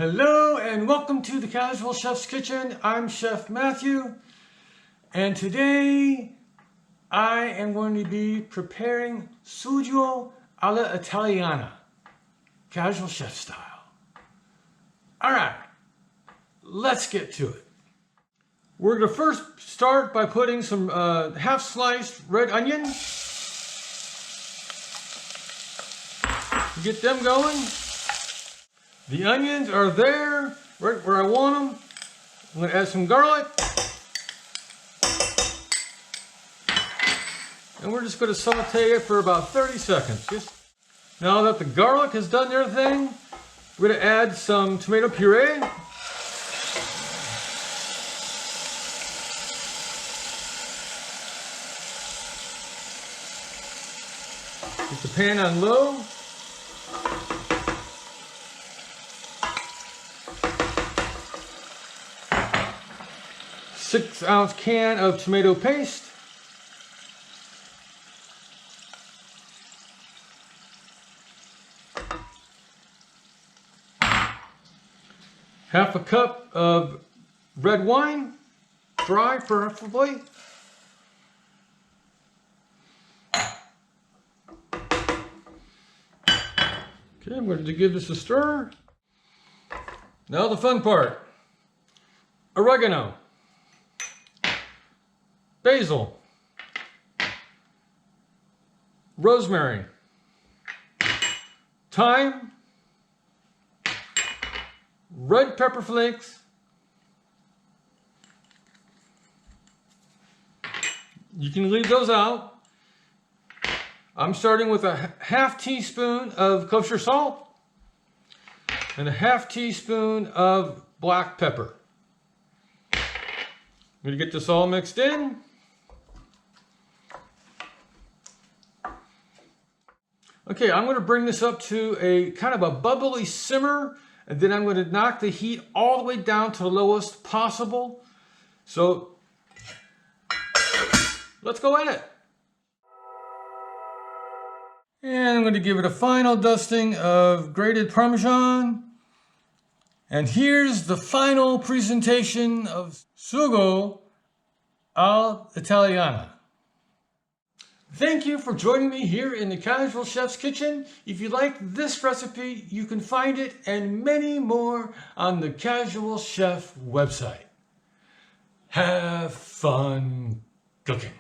Hello and welcome to the Casual Chef's Kitchen. I'm Chef Matthew, and today I am going to be preparing Sugo alla Italiana, casual chef style. Alright, let's get to it. We're going to first start by putting some half-sliced red onion. Get them going. The onions are there, right where I want them. I'm going to add some garlic. And we're just going to saute it for about 30 seconds. Now that the garlic has done their thing, we're going to add some tomato puree. Get the pan on low. 6-ounce can of tomato paste. Half a cup of red wine, dry preferably. Okay, I'm going to give this a stir. Now the fun part. Oregano. Basil, rosemary, thyme, red pepper flakes, you can leave those out. I'm starting with a half teaspoon of kosher salt and a half teaspoon of black pepper. I'm going to get this all mixed in. Okay, I'm going to bring this up to a kind of a bubbly simmer, and then I'm going to knock the heat all the way down to the lowest possible. So let's go at it. And I'm going to give it a final dusting of grated Parmesan. And here's the final presentation of Sugo alla Italiana. Thank you for joining me here in the Casual Chef's Kitchen. If you like this recipe, you can find it and many more on the Casual Chef website. Have fun cooking.